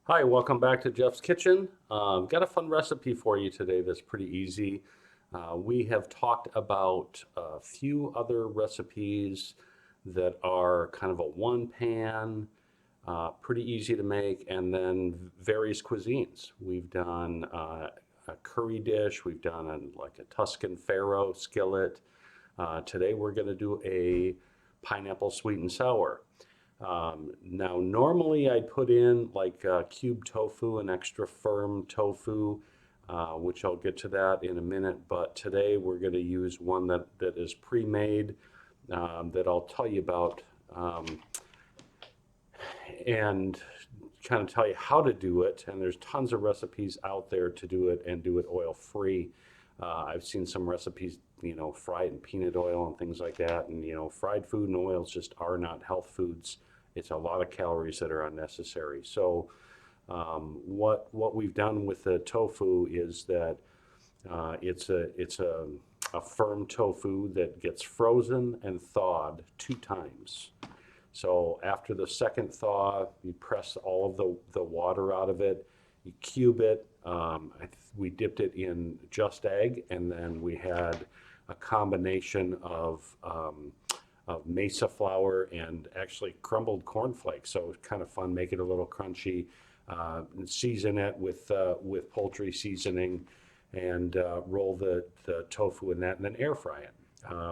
Hi, welcome back to Jeff's Kitchen. Got a fun recipe for you today that's pretty easy. We have talked about a few other recipes that are kind of a one pan, pretty easy to make, and then various cuisines. We've done a curry dish, we've done like a Tuscan Pharaoh skillet. Today we're going to do a pineapple sweet and sour. Now, normally I'd put in like cube tofu, an extra firm tofu, which I'll get to that in a minute. But today we're going to use one that is pre-made that I'll tell you about and kind of tell you how to do it. And there's tons of recipes out there to do it and do it oil-free. I've seen some recipes, fried in peanut oil and things like that. And, fried food and oils just are not health foods. It's a lot of calories that are unnecessary. So what we've done with the tofu is that it's a firm tofu that gets frozen and thawed 2 times. So after the second thaw, you press all of the water out of it, you cube it. We dipped it in just egg, and then we had a combination of mesa flour and actually crumbled cornflakes. So it's kind of fun, make it a little crunchy. And season it with poultry seasoning, and roll the tofu in that, and then air fry it.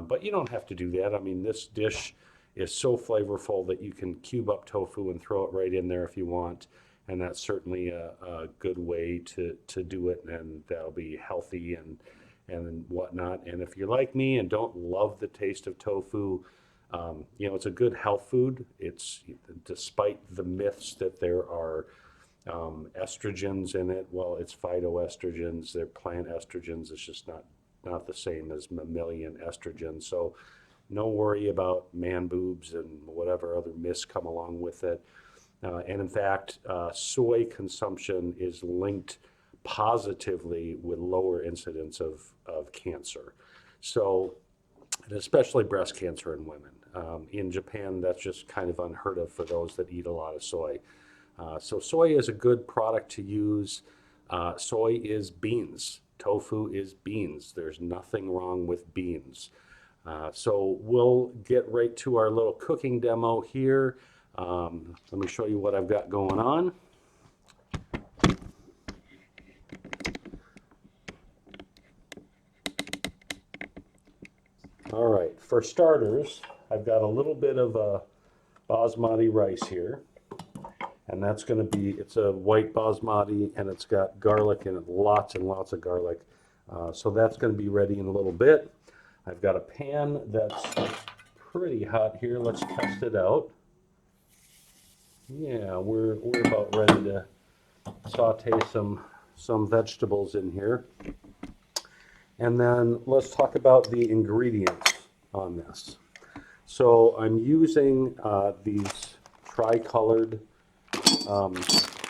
But you don't have to do that. I mean, this dish is so flavorful that you can cube up tofu and throw it right in there if you want. And that's certainly a good way to do it, and that'll be healthy and whatnot. And if you're like me and don't love the taste of tofu, it's a good health food. It's despite the myths that there are estrogens in it. Well, it's phytoestrogens. They're plant estrogens. It's just not the same as mammalian estrogens. So no worry about man boobs and whatever other myths come along with it. And in fact, soy consumption is linked positively with lower incidence of cancer. So, and especially breast cancer in women. In Japan, that's just kind of unheard of for those that eat a lot of soy. So soy is a good product to use. Soy is beans. Tofu is beans. There's nothing wrong with beans. So we'll get right to our little cooking demo here. Let me show you what I've got going on. All right, for starters, I've got a little bit of basmati rice here. And that's going to be, it's a white basmati, and it's got garlic in it, lots and lots of garlic. So that's going to be ready in a little bit. I've got a pan that's pretty hot here. Let's test it out. Yeah, we're about ready to saute some vegetables in here. And then let's talk about the ingredients on this. So I'm using these tri-colored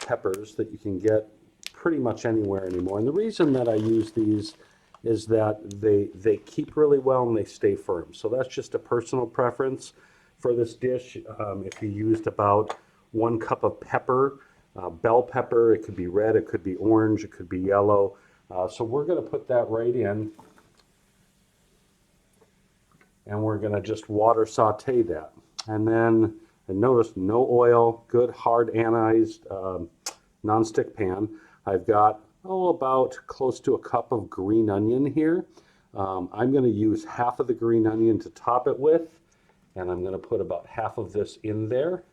peppers that you can get pretty much anywhere anymore. And the reason that I use these is that they keep really well and they stay firm. So that's just a personal preference for this dish. If you used about 1 cup of pepper, bell pepper, it could be red, it could be orange, it could be yellow. So we're going to put that right in, and we're going to just water saute that. And then, and notice no oil, good hard anodized nonstick pan. I've got, about close to a cup of green onion here. I'm going to use half of the green onion to top it with, and I'm going to put about half of this in there,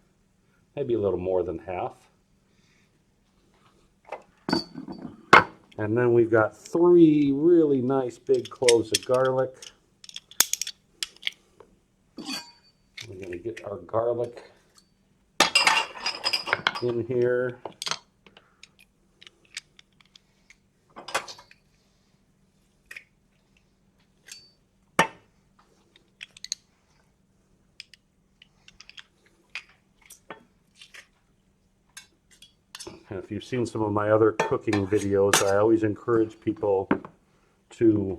maybe a little more than half. And then we've got 3 really nice big cloves of garlic. We're going to get our garlic in here. And if you've seen some of my other cooking videos, I always encourage people to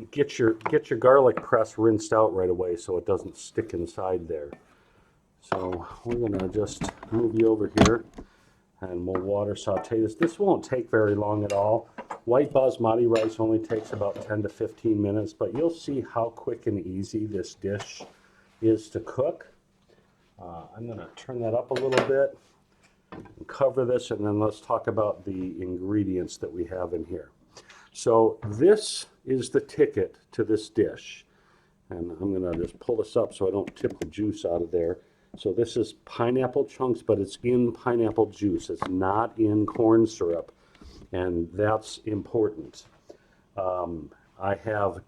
get your garlic press rinsed out right away so it doesn't stick inside there. So we're gonna just move you over here and we'll water saute this. This won't take very long at all. White basmati rice only takes about 10 to 15 minutes, but you'll see how quick and easy this dish is to cook. I'm gonna turn that up a little bit and cover this, and then let's talk about the ingredients that we have in here. So this is the ticket to this dish. And I'm gonna just pull this up so I don't tip the juice out of there. So this is pineapple chunks, but it's in pineapple juice. It's not in corn syrup, and that's important. I have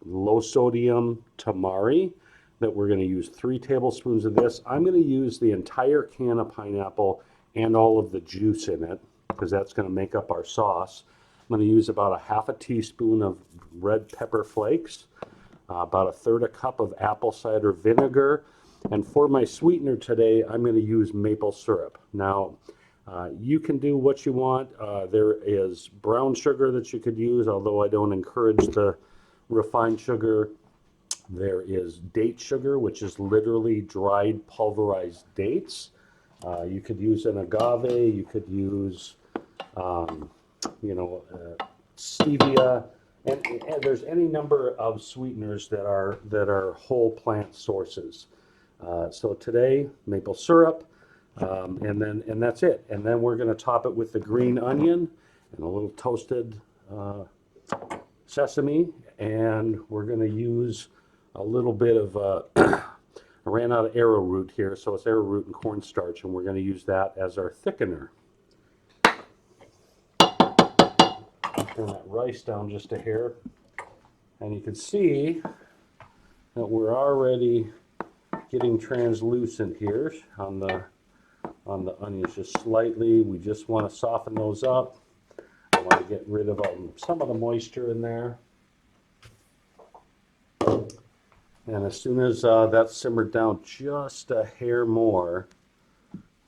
low sodium tamari that we're gonna use 3 tablespoons of this. I'm gonna use the entire can of pineapple and all of the juice in it, because that's gonna make up our sauce. I'm gonna use about a half a teaspoon of red pepper flakes, about 1/3 cup of apple cider vinegar, and for my sweetener today, I'm going to use maple syrup. Now, you can do what you want. There is brown sugar that you could use, although I don't encourage the refined sugar. There is date sugar, which is literally dried pulverized dates. You could use an agave. You could use, stevia. And there's any number of sweeteners that are whole plant sources. So today, maple syrup, and that's it. And then we're going to top it with the green onion and a little toasted sesame, and we're going to use a little bit of I ran out of arrowroot here, so it's arrowroot and cornstarch, and we're going to use that as our thickener. Turn that rice down just a hair, and you can see that we're already getting translucent here on the onions, just slightly. We just want to soften those up. I want to get rid of some of the moisture in there. And as soon as that's simmered down just a hair more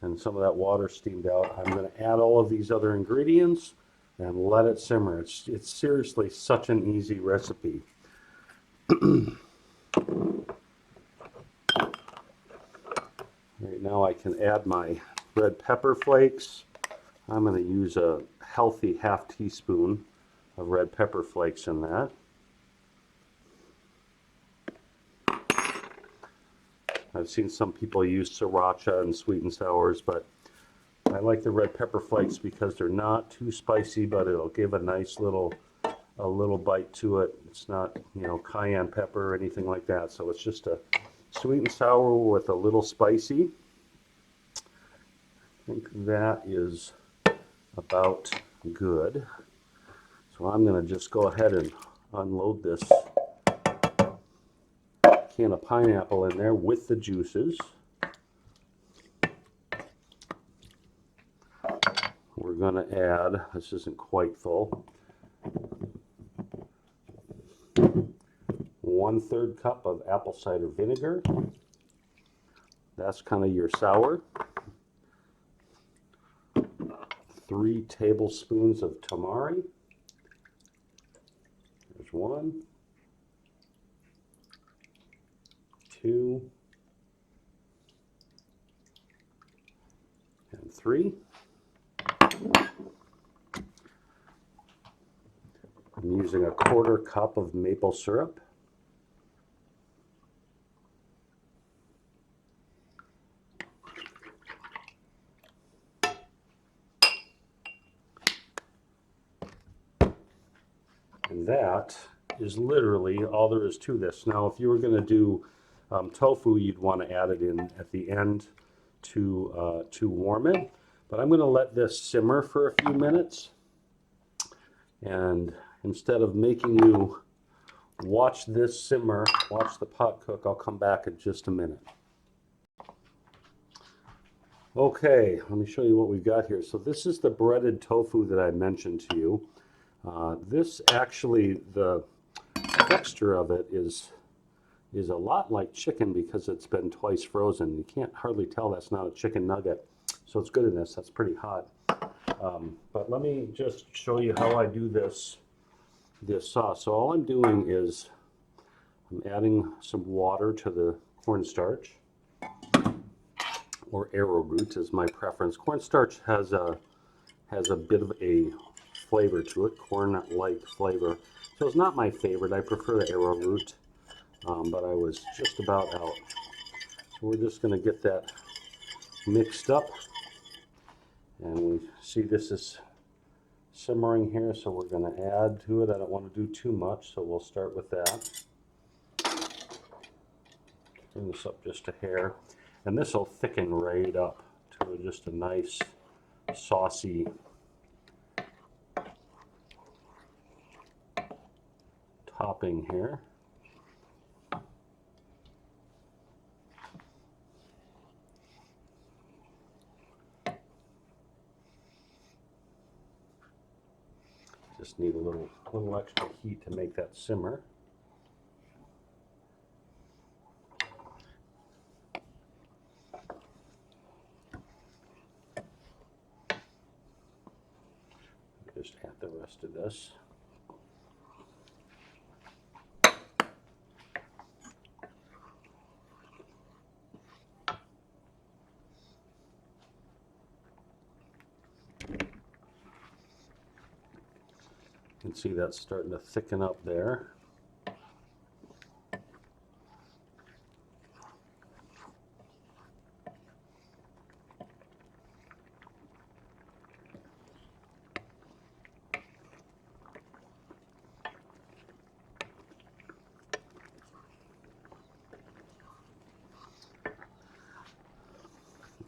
and some of that water steamed out, I'm going to add all of these other ingredients and let it simmer. It's seriously such an easy recipe. Right now I can add my red pepper flakes. I'm going to use a healthy half teaspoon of red pepper flakes in that. I've seen some people use sriracha and sweet and sours, but I like the red pepper flakes because they're not too spicy, but it'll give a nice little bite to it. It's not, cayenne pepper or anything like that. So it's just a sweet and sour with a little spicy. I think that is about good. So I'm going to just go ahead and unload this can of pineapple in there with the juices. We're going to add, this isn't quite full, 1/3 cup of apple cider vinegar. That's kind of your sour. 3 tablespoons of tamari. There's 1, 2, and 3. I'm using a 1/4 cup of maple syrup. And that is literally all there is to this. Now, if you were going to do tofu, you'd want to add it in at the end to warm it. But I'm going to let this simmer for a few minutes. And instead of making you watch this simmer, watch the pot cook, I'll come back in just a minute. Okay, let me show you what we've got here. So this is the breaded tofu that I mentioned to you. This actually, the texture of it is a lot like chicken because it's been twice frozen. You can't hardly tell that's not a chicken nugget. So it's goodness, that's pretty hot. But let me just show you how I do this sauce. So all I'm doing is I'm adding some water to the cornstarch. or arrowroot is my preference. Cornstarch has a bit of a flavor to it, corn-like flavor. So it's not my favorite. I prefer the arrowroot, but I was just about out. So we're just going to get that mixed up, and we see this is simmering here, so we're going to add to it. I don't want to do too much, so we'll start with that. Turn this up just a hair, and this will thicken right up to just a nice saucy topping here. Just need a little extra heat to make that simmer. Just add the rest of this. You can see that's starting to thicken up there.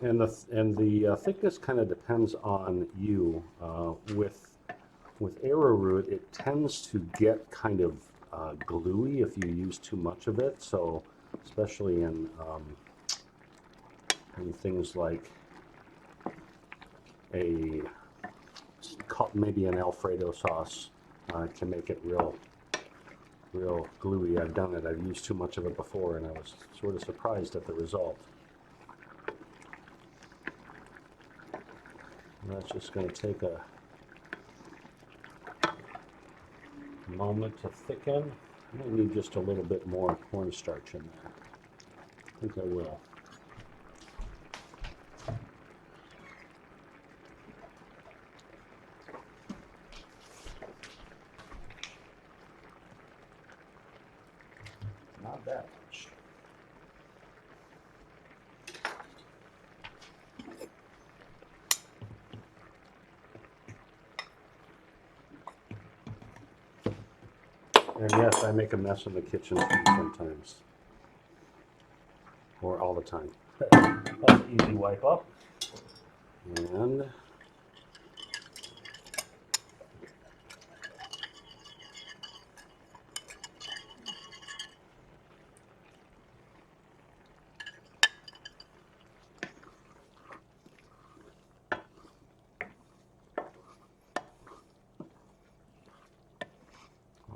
And the thickness kind of depends on you. With arrowroot, it tends to get kind of gluey if you use too much of it. So especially in things like maybe an Alfredo sauce, can make it real gluey. I've done it. I've used too much of it before, and I was sort of surprised at the result. And that's just going to take a moment to thicken. I need just a little bit more cornstarch in there. I think I will. Not that much. And yes, I make a mess in the kitchen too sometimes. Or all the time. That's an easy wipe up. And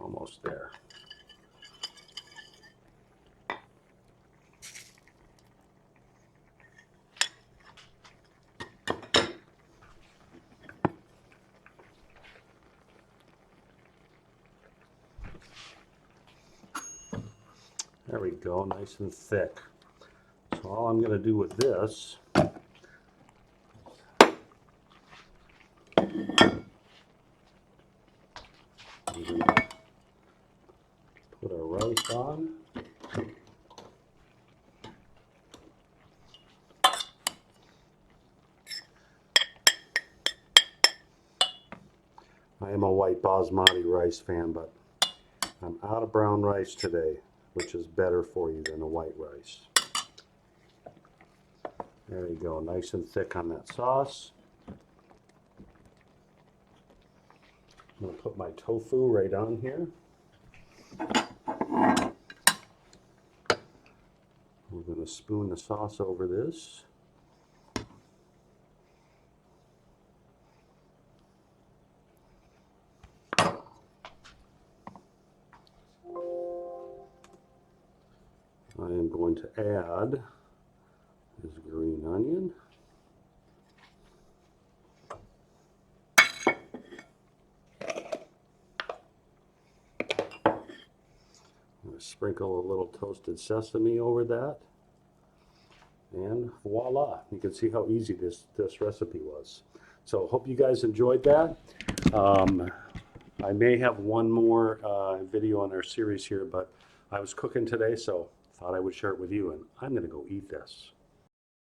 almost there. There we go, nice and thick. So all I'm going to do with this is put our rice on. I am a white basmati rice fan, but I'm out of brown rice today, which is better for you than a white rice. There you go, nice and thick on that sauce. I'm going to put my tofu right on here. We're going to spoon the sauce over this. I am going to add this green onion. I'm going to sprinkle a little toasted sesame over that. And voila, you can see how easy this recipe was. So hope you guys enjoyed that. I may have one more video on our series here, but I was cooking today, so thought I would share it with you, and I'm gonna go eat this.